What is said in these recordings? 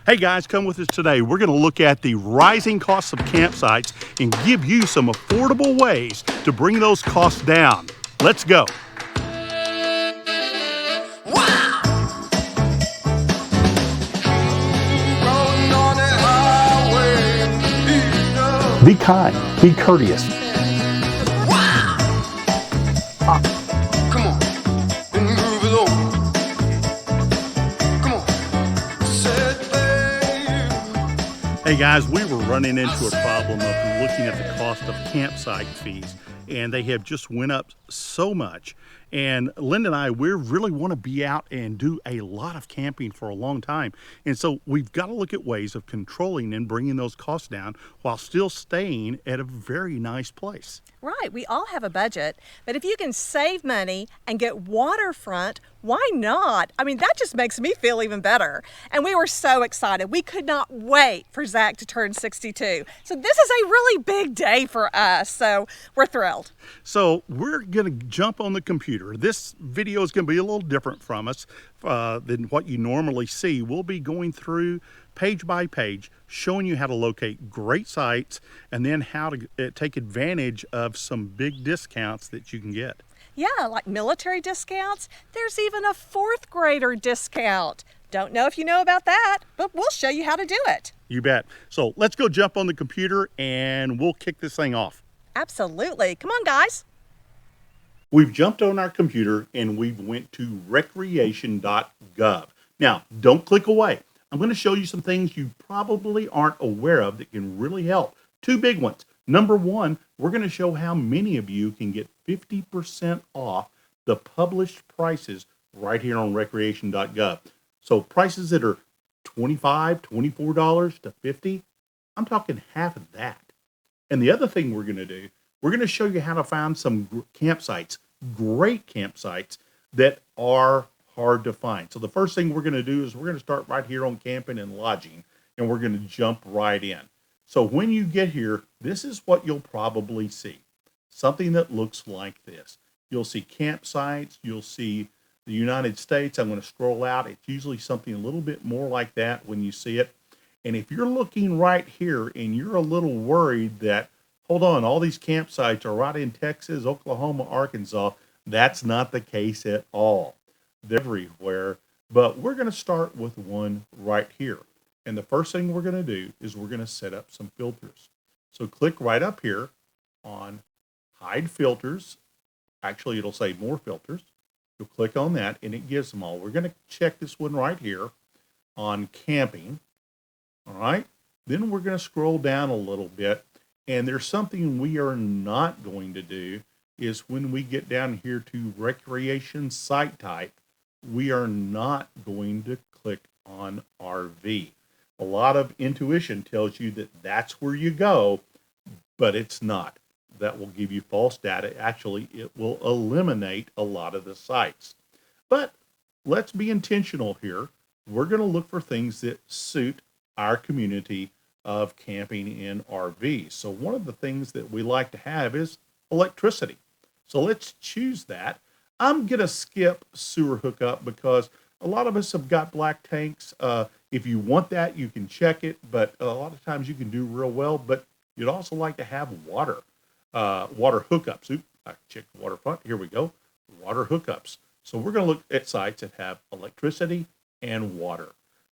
Hey guys, come with us today. We're going to look at the rising costs of campsites and give you some affordable ways to bring those costs down. Let's go. Be kind, be courteous. Come on, and move it over. Come on, said babe. Hey guys, we were running into a problem of looking at the cost of campsite fees, and they have just went up so much. And Linda and I, we really want to be out and do a lot of camping for a long time. And so we've got to look at ways of controlling and bringing those costs down while still staying at a very nice place. Right, we all have a budget, but if you can save money and get waterfront, why not? I mean, that just makes me feel even better. And we were so excited. We could not wait for Zach to turn 62. So this is a really big day for us, so we're thrilled. So we're going to jump on the computer. This video is going to be a little different from us than what you normally see. We'll be going through page by page, showing you how to locate great sites and then how to take advantage of some big discounts that you can get. Yeah, like military discounts. There's even a fourth grader discount. Don't know if you know about that, but we'll show you how to do it. You bet. So let's go jump on the computer and we'll kick this thing off. Absolutely. Come on, guys. We've jumped on our computer and we've went to recreation.gov. Now, don't click away. I'm going to show you some things you probably aren't aware of that can really help. Two big ones. Number one, we're going to show how many of you can get 50% off the published prices right here on recreation.gov. So prices that are $25, $24 to $50, I'm talking half of that. And the other thing we're going to do, we're going to show you how to find some campsites, great campsites that are hard to find. So the first thing we're going to do is we're going to start right here on camping and lodging, and we're going to jump right in. So when you get here, this is what you'll probably see. Something that looks like this. You'll see campsites, you'll see the United States. I'm going to scroll out. It's usually something a little bit more like that when you see it. And if you're looking right here and you're a little worried that, hold on, all these campsites are right in Texas, Oklahoma, Arkansas, that's not the case at all. They're everywhere, but we're going to start with one right here. And the first thing we're going to do is we're going to set up some filters. So click right up here on hide filters. Actually, it'll say more filters. You'll click on that and it gives them all. We're going to check this one right here on camping. All right. Then we're going to scroll down a little bit, and there's something we are not going to do is when we get down here to recreation site type, we are not going to click on RV. A lot of intuition tells you that that's where you go, but it's not. That will give you false data. Actually, it will eliminate a lot of the sites. But let's be intentional here. We're going to look for things that suit our community of camping in RVs. So one of the things that we like to have is electricity. So let's choose that. I'm going to skip sewer hookup because a lot of us have got black tanks. If you want that, you can check it, but a lot of times you can do real well, but you'd also like to have water hookups. Oops, I checked waterfront. Here we go. Water hookups. So we're going to look at sites that have electricity and water.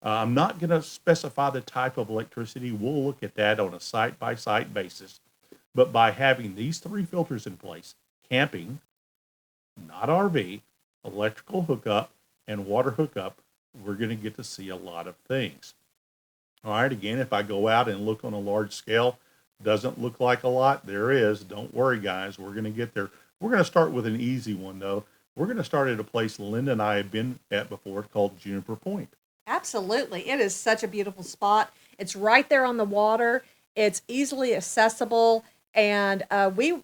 I'm not going to specify the type of electricity. We'll look at that on a site-by-site basis. But by having these three filters in place, camping, not RV, electrical hookup, and water hookup, we're going to get to see a lot of things. All right, again, if I go out and look on a large scale, doesn't look like a lot. There is. Don't worry, guys. We're going to get there. We're going to start with an easy one, though. We're going to start at a place Linda and I have been at before called Juniper Point. Absolutely. It is such a beautiful spot. It's right there on the water. It's easily accessible. And we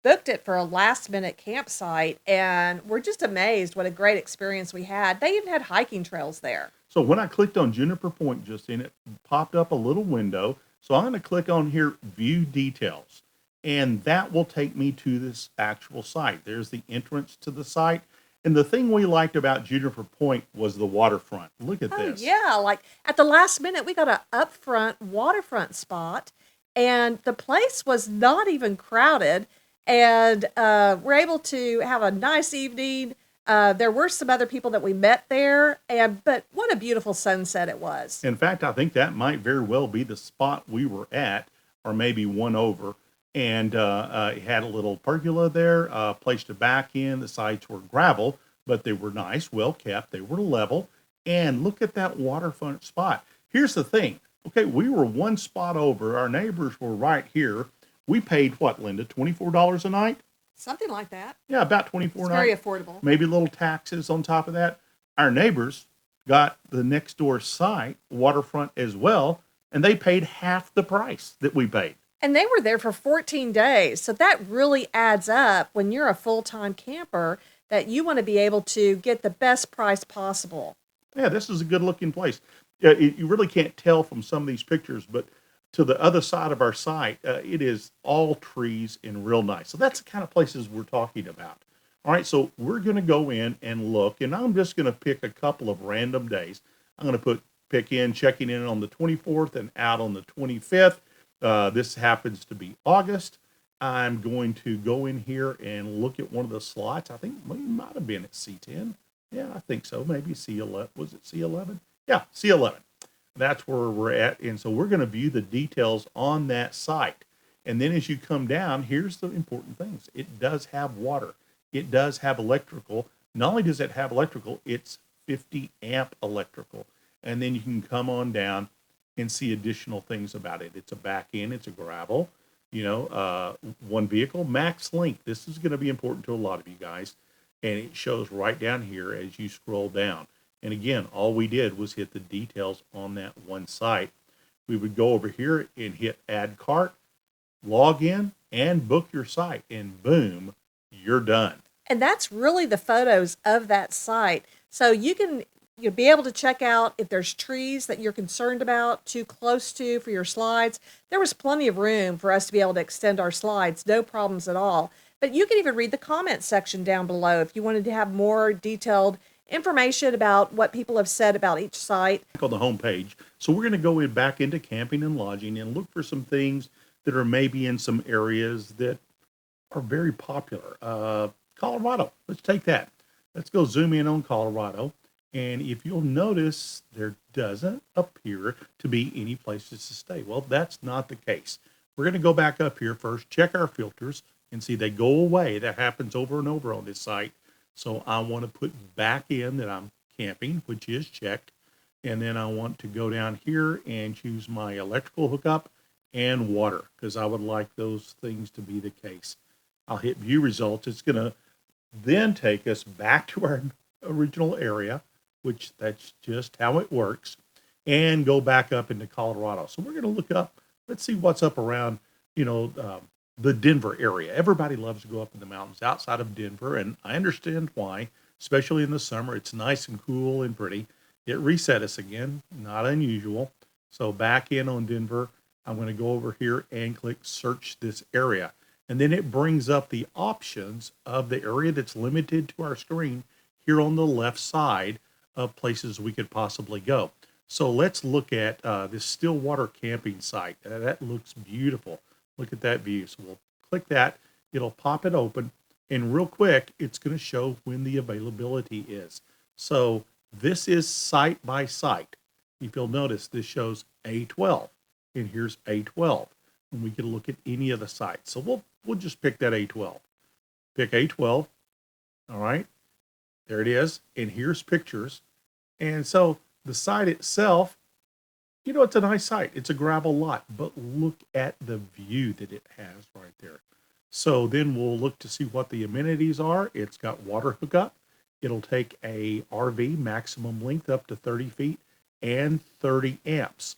booked it for a last-minute campsite, and we're just amazed what a great experience we had. They even had hiking trails there. So when I clicked on Juniper Point just in, it popped up a little window. So I'm going to click on here, View Details, and that will take me to this actual site. There's the entrance to the site, And the thing we liked about Juniper Point was the waterfront. Look at Oh, this. yeah. Like at the last minute, we got an upfront waterfront spot, and the place was not even crowded. And we're able to have a nice evening. There were some other people that we met there, but what a beautiful sunset it was. In fact, I think that might very well be the spot we were at, or maybe one over. And it had a little pergola there, place to back in. The sides were gravel, but they were nice, well kept. They were level. And look at that waterfront spot. Here's the thing. Okay, we were one spot over. Our neighbors were right here. We paid what, Linda? $24 a night? Something like that. Yeah, about 24 It's a night. very affordable. Maybe a little taxes on top of that. Our neighbors got the next door site, waterfront as well, and they paid half the price that we paid. And they were there for 14 days. So that really adds up when you're a full-time camper, that you want to be able to get the best price possible. Yeah, this is a good looking place. You really can't tell from some of these pictures, but to the other side of our site, it is all trees and real nice. So that's the kind of places we're talking about. All right, so we're going to go in and look, and I'm just going to pick a couple of random days. I'm going to checking in on the 24th and out on the 25th. This happens to be August. I'm going to go in here and look at one of the slots. I think we might have been at C10. Yeah, I think so. Maybe C11. Was it C11? Yeah, C11. That's where we're at. And so we're going to view the details on that site. And then as you come down, here's the important things. It does have water. It does have electrical. Not only does it have electrical, it's 50 amp electrical. And then you can come on down and see additional things about it. It's a back end, it's a gravel, one vehicle, max length. This is going to be important to a lot of you guys. And it shows right down here as you scroll down. And again, all we did was hit the details on that one site. We would go over here and hit add cart, log in, and book your site. And boom, you're done. And that's really the photos of that site. So you'll be able to check out if there's trees that you're concerned about, too close to for your slides. There was plenty of room for us to be able to extend our slides, no problems at all. But you can even read the comment section down below if you wanted to have more detailed information about what people have said about each site. On the home page. So we're going to go back into camping and lodging and look for some things that are maybe in some areas that are very popular. Colorado, let's take that. Let's go zoom in on Colorado. And if you'll notice, there doesn't appear to be any places to stay. Well, that's not the case. We're going to go back up here first, check our filters, and see they go away. That happens over and over on this site. So I want to put back in that I'm camping, which is checked. And then I want to go down here and choose my electrical hookup and water, because I would like those things to be the case. I'll hit view results. It's going to then take us back to our original area, which that's just how it works, and go back up into Colorado. So we're going to look up, let's see what's up around, the Denver area. Everybody loves to go up in the mountains outside of Denver, and I understand why, especially in the summer. It's nice and cool and pretty. It reset us again, not unusual. So back in on Denver, I'm going to go over here and click search this area. And then it brings up the options of the area that's limited to our screen here on the left side of places we could possibly go. So let's look at this Stillwater camping site. That looks beautiful. Look at that view. So we'll click that. It'll pop it open. And real quick, it's going to show when the availability is. So this is site by site. If you'll notice, this shows A12. And here's A12. And we can look at any of the sites. So we'll just pick that A12. Pick A12. All right. There it is. And here's pictures. And so the site itself, it's a nice site. It's a gravel lot, but look at the view that it has right there. So then we'll look to see what the amenities are. It's got water hookup. It'll take a RV maximum length up to 30 feet and 30 amps.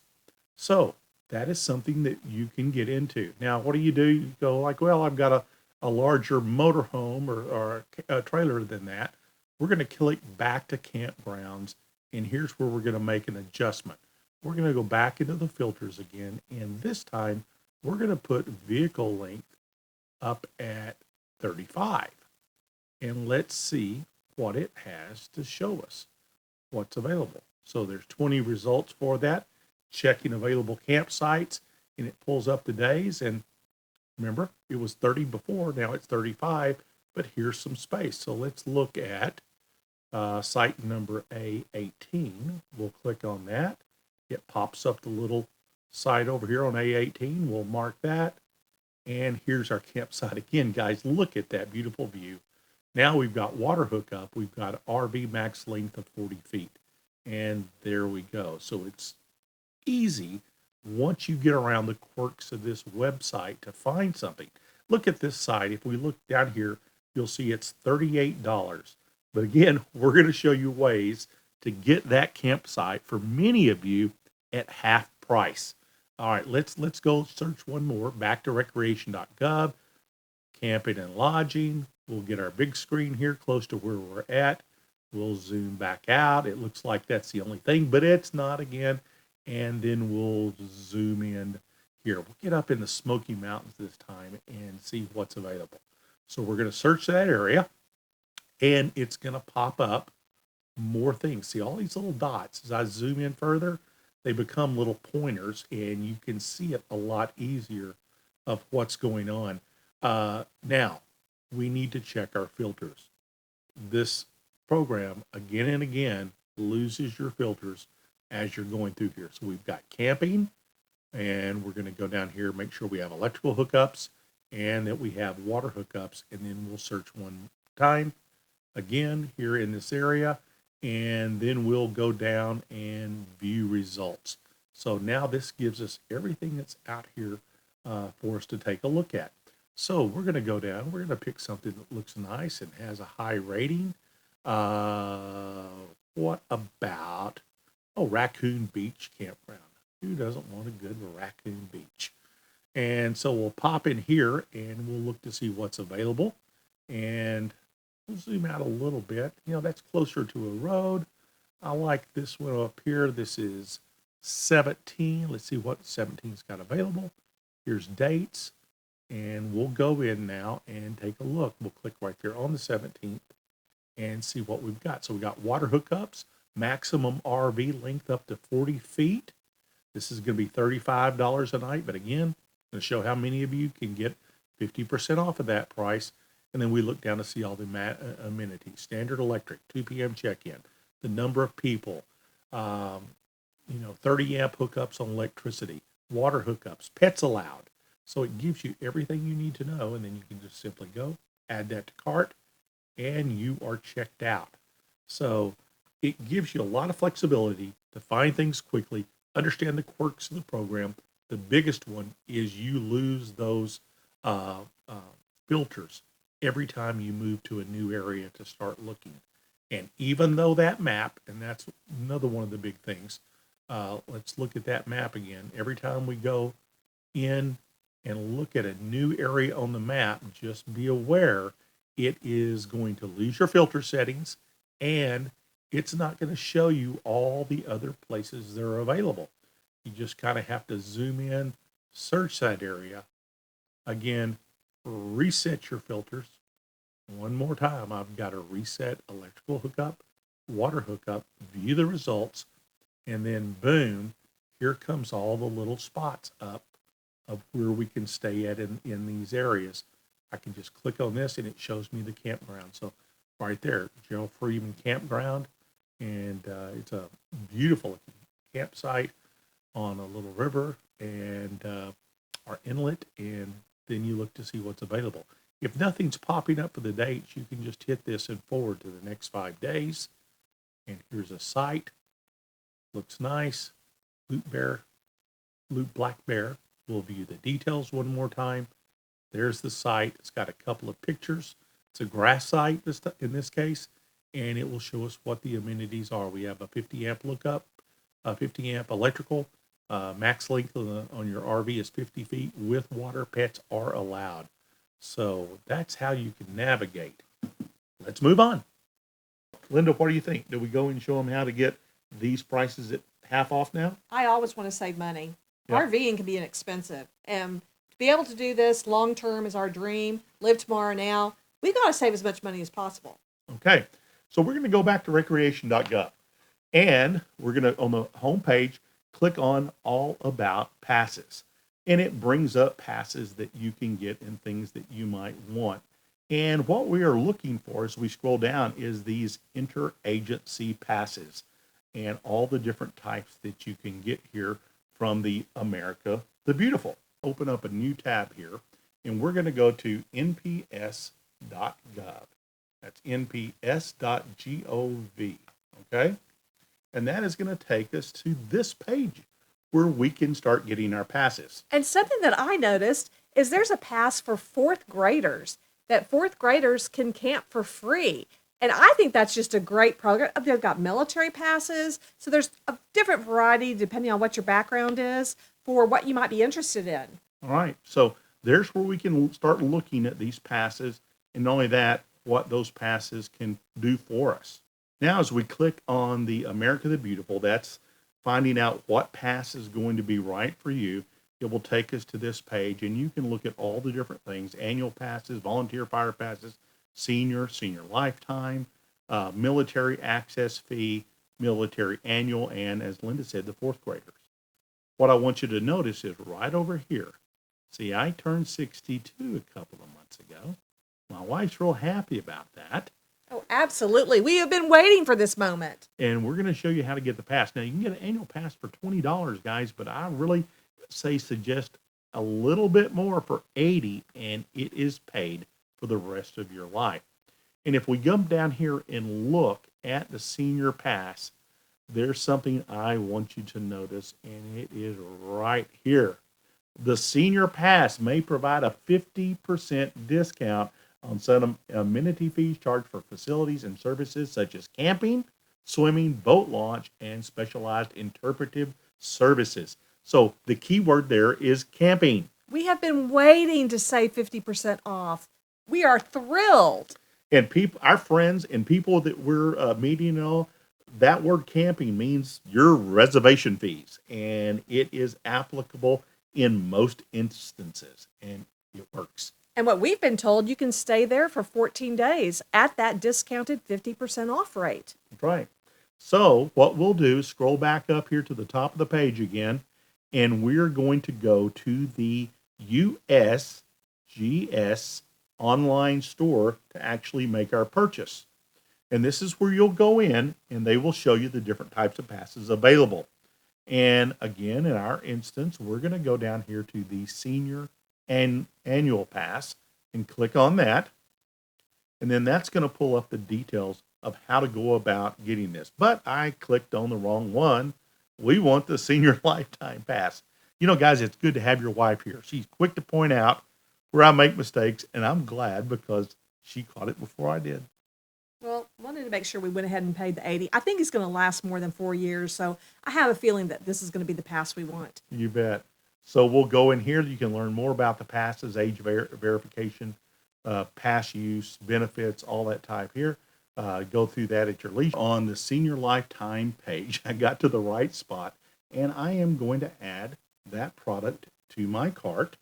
So that is something that you can get into. Now, what do? You go like, well, I've got a larger motorhome or a trailer than that. We're going to click back to campgrounds, and here's where we're going to make an adjustment. We're going to go back into the filters again, and this time we're going to put vehicle length up at 35. And let's see what it has to show us, what's available. So there's 20 results for that, checking available campsites, and it pulls up the days. And remember, it was 30 before, now it's 35, but here's some space. So let's look at site number A18. We'll click on that. It pops up the little site over here on A18. We'll mark that. And here's our campsite again, guys. Look at that beautiful view. Now we've got water hookup. We've got RV max length of 40 feet. And there we go. So it's easy once you get around the quirks of this website to find something. Look at this site. If we look down here, you'll see it's $38. But again, we're going to show you ways to get that campsite for many of you at half price. All right, let's go search one more. Back to recreation.gov, camping and lodging. We'll get our big screen here close to where we're at. We'll zoom back out. It looks like that's the only thing, but it's not again. And then we'll zoom in here. We'll get up in the Smoky Mountains this time and see what's available. So we're going to search that area, and it's going to pop up more things. See all these little dots. As I zoom in further, they become little pointers, and you can see it a lot easier of what's going on. Now, we need to check our filters. This program, again and again, loses your filters as you're going through here. So we've got camping, and we're going to go down here, make sure we have electrical hookups, and that we have water hookups, and then we'll search one time again here in this area, and then we'll go down and view results. So now this gives us everything that's out here for us to take a look at. So we're going to go down, we're going to pick something that looks nice and has a high rating. What about, Raccoon Beach Campground? Who doesn't want a good Raccoon Beach? And so we'll pop in here and we'll look to see what's available. And we'll zoom out a little bit. That's closer to a road. I like this one up here. This is 17. Let's see what 17's got available. Here's dates. And we'll go in now and take a look. We'll click right there on the 17th and see what we've got. So we got water hookups, maximum RV length up to 40 feet. This is going to be $35 a night. But again, I'm going to show how many of you can get 50% off of that price. And then we look down to see all the amenities. Standard electric, 2 p.m. check-in, the number of people, 30 amp hookups on electricity, water hookups, pets allowed. So it gives you everything you need to know, and then you can just simply go, add that to cart, and you are checked out. So it gives you a lot of flexibility to find things quickly, understand the quirks of the program. The biggest one is you lose those filters every time you move to a new area to start looking. And even though that map, and that's another one of the big things, let's look at that map again. Every time we go in and look at a new area on the map, just be aware it is going to lose your filter settings, and it's not going to show you all the other places that are available. You just kind of have to zoom in, search that area. Again, reset your filters. One more time, I've got to reset electrical hookup, water hookup, view the results, and then boom, here comes all the little spots up of where we can stay at in these areas. I can just click on this and it shows me the campground. So right there, Gerald Freeman Campground, and it's a beautiful campsite on a little river and our inlet, and then you look to see what's available. If nothing's popping up for the dates, you can just hit this and forward to the next 5 days. And here's a site. Looks nice. Loop Black Bear. We'll view the details one more time. There's the site. It's got a couple of pictures. It's a grass site in this case, and it will show us what the amenities are. We have a 50 amp lookup, a 50 amp electrical. Max length on your RV is 50 feet with water. Pets are allowed. So that's how you can navigate. Let's move on. Linda, what do you think? Do we go and show them how to get these prices at half off now? I always want to save money. Yeah. RVing can be inexpensive. And to be able to do this long term is our dream. Live tomorrow now. We've got to save as much money as possible. Okay. So we're going to go back to recreation.gov, and we're going to, on the home page, click on All About Passes. And it brings up passes that you can get and things that you might want. And what we are looking for as we scroll down is these interagency passes and all the different types that you can get here from the America the Beautiful. Open up a new tab here, and we're going to go to nps.gov. That's nps.gov. Okay? And that is going to take us to this page where we can start getting our passes. And something that I noticed is there's a pass for fourth graders, that fourth graders can camp for free. And I think that's just a great program. They've got military passes. So there's a different variety depending on what your background is for what you might be interested in. All right. So there's where we can start looking at these passes. And not only that, what those passes can do for us. Now, as we click on the America the Beautiful, that's finding out what pass is going to be right for you. It will take us to this page, and you can look at all the different things: annual passes, volunteer fire passes, senior lifetime, military access fee, military annual, and as Linda said, the fourth graders. What I want you to notice is right over here. See, I turned 62 a couple of months ago. My wife's real happy about that. Oh, absolutely. We have been waiting for this moment. And we're going to show you how to get the pass. Now, you can get an annual pass for $20, guys, but I really suggest a little bit more for $80, and it is paid for the rest of your life. And if we come down here and look at the senior pass, there's something I want you to notice, and it is right here. The senior pass may provide a 50% discount on some amenity fees charged for facilities and services such as camping, swimming, boat launch, and specialized interpretive services. So the key word there is camping. We have been waiting to save 50% off. We are thrilled. And people, our friends and people that we're meeting, that word camping means your reservation fees, and it is applicable in most instances, and it works. And what we've been told, you can stay there for 14 days at that discounted 50% off rate. That's right. So what we'll do is scroll back up here to the top of the page again, and we're going to go to the USGS online store to actually make our purchase. And this is where you'll go in, and they will show you the different types of passes available. And again, in our instance, we're going to go down here to the senior and annual pass and click on that. And then that's going to pull up the details of how to go about getting this. But I clicked on the wrong one. We want the senior lifetime pass. You know, guys, it's good to have your wife here. She's quick to point out where I make mistakes, and I'm glad because she caught it before I did. Well, wanted to make sure we went ahead and paid the $80. I think it's going to last more than 4 years, so I have a feeling that this is going to be the pass we want. You bet. So we'll go in here. You can learn more about the passes, age verification, pass use, benefits, all that type here. Go through that at your leisure. On the senior lifetime page, I got to the right spot, and I am going to add that product to my cart.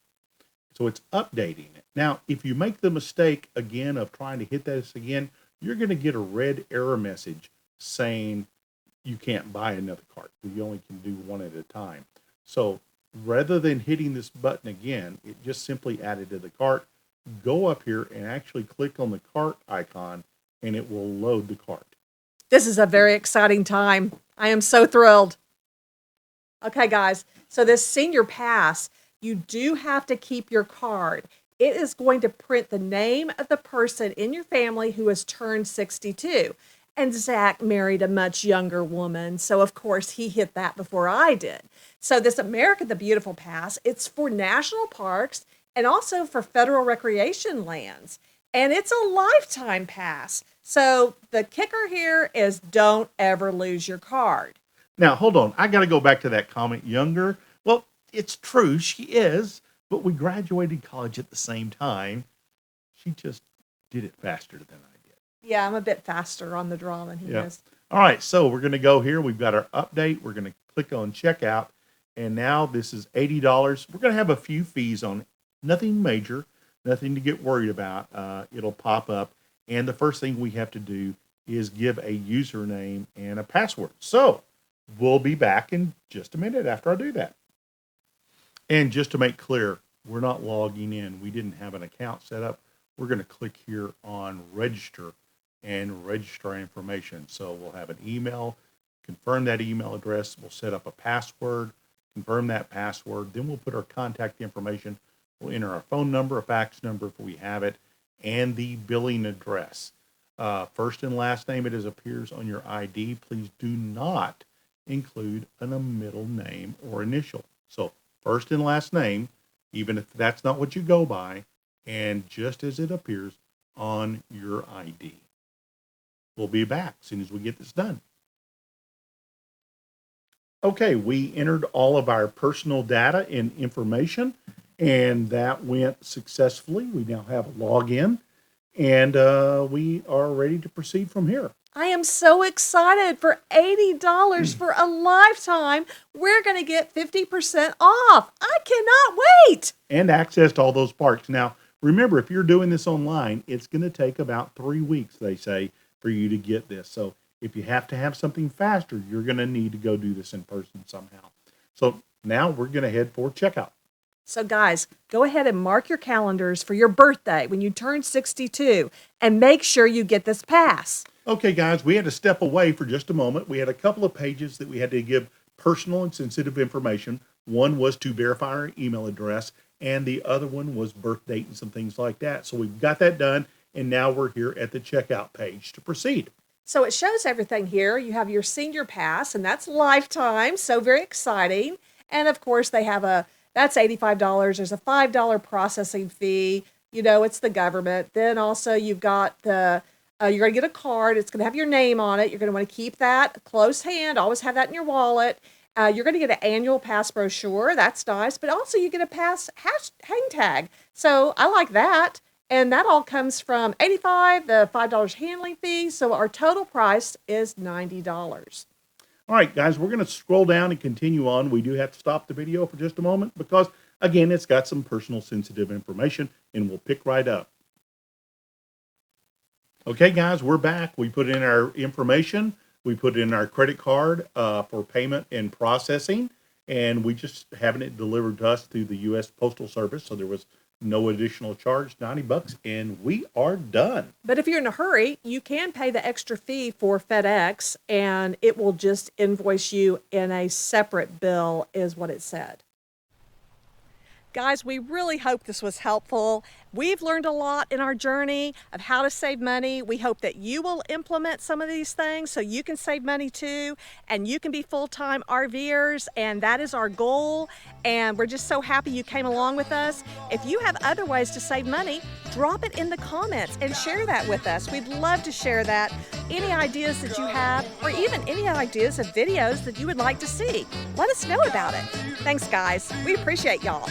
So it's updating it. Now, if you make the mistake again of trying to hit this again, you're going to get a red error message saying you can't buy another cart. You only can do one at a time. So rather than hitting this button again, it just simply added to the cart. Go up here and actually click on the cart icon, and it will load the cart. This is a very exciting time. I am so thrilled. Okay, guys, so this senior pass, you do have to keep your card. It is going to print the name of the person in your family who has turned 62. And Zach married a much younger woman, so of course he hit that before I did. So this America the Beautiful Pass, it's for national parks and also for federal recreation lands. And it's a lifetime pass. So the kicker here is don't ever lose your card. Now, hold on. I got to go back to that comment, younger. Well, it's true, she is, but we graduated college at the same time. She just did it faster than I did. Yeah, I'm a bit faster on the draw than he is. All right, so we're going to go here. We've got our update. We're going to click on checkout, and now this is $80. We're going to have a few fees on it. Nothing major, nothing to get worried about. It'll pop up, and the first thing we have to do is give a username and a password. So we'll be back in just a minute after I do that. And just to make clear, we're not logging in. We didn't have an account set up. We're going to click here on register and register our information. So we'll have an email, confirm that email address. We'll set up a password, confirm that password. Then we'll put our contact information. We'll enter our phone number, a fax number if we have it, and the billing address. First and last name, it appears on your ID. Please do not include a middle name or initial. So first and last name, even if that's not what you go by, and just as it appears on your ID. We'll be back as soon as we get this done. Okay, we entered all of our personal data and information, and that went successfully. We now have a login, and we are ready to proceed from here. I am so excited. For $80 for a lifetime, we're going to get 50% off. I cannot wait. And access to all those parks. Now, remember, if you're doing this online, it's going to take about 3 weeks, they say, for you to get this. So if you have to have something faster, you're going to need to go do this in person somehow. So now we're going to head for checkout. So guys, go ahead and mark your calendars for your birthday when you turn 62 and make sure you get this pass. Okay, guys, we had to step away for just a moment. We had a couple of pages that we had to give personal and sensitive information. One was to verify our email address, and the other one was birth date and some things like that. So we've got that done, and now we're here at the checkout page to proceed. So it shows everything here. You have your senior pass, and that's lifetime, so very exciting. And of course, they have that's $85. There's a $5 processing fee. You know, it's the government. Then also you've got you're going to get a card. It's going to have your name on it. You're going to want to keep that close hand. Always have that in your wallet. You're going to get an annual pass brochure. That's nice. But also you get a pass hang tag. So I like that. And that all comes from $85, the $5 handling fee. So our total price is $90. All right, guys, we're going to scroll down and continue on. We do have to stop the video for just a moment because, again, it's got some personal sensitive information, and we'll pick right up. Okay, guys, we're back. We put in our information. We put in our credit card for payment and processing, and we just having it delivered to us through the U.S. Postal Service, so there was no additional charge, $90, and we are done. But if you're in a hurry, you can pay the extra fee for FedEx, and it will just invoice you in a separate bill, is what it said. Guys, we really hope this was helpful. We've learned a lot in our journey of how to save money. We hope that you will implement some of these things so you can save money too, and you can be full-time RVers, and that is our goal. And we're just so happy you came along with us. If you have other ways to save money, drop it in the comments and share that with us. We'd love to share that. Any ideas that you have, or even any ideas of videos that you would like to see, let us know about it. Thanks, guys. We appreciate y'all.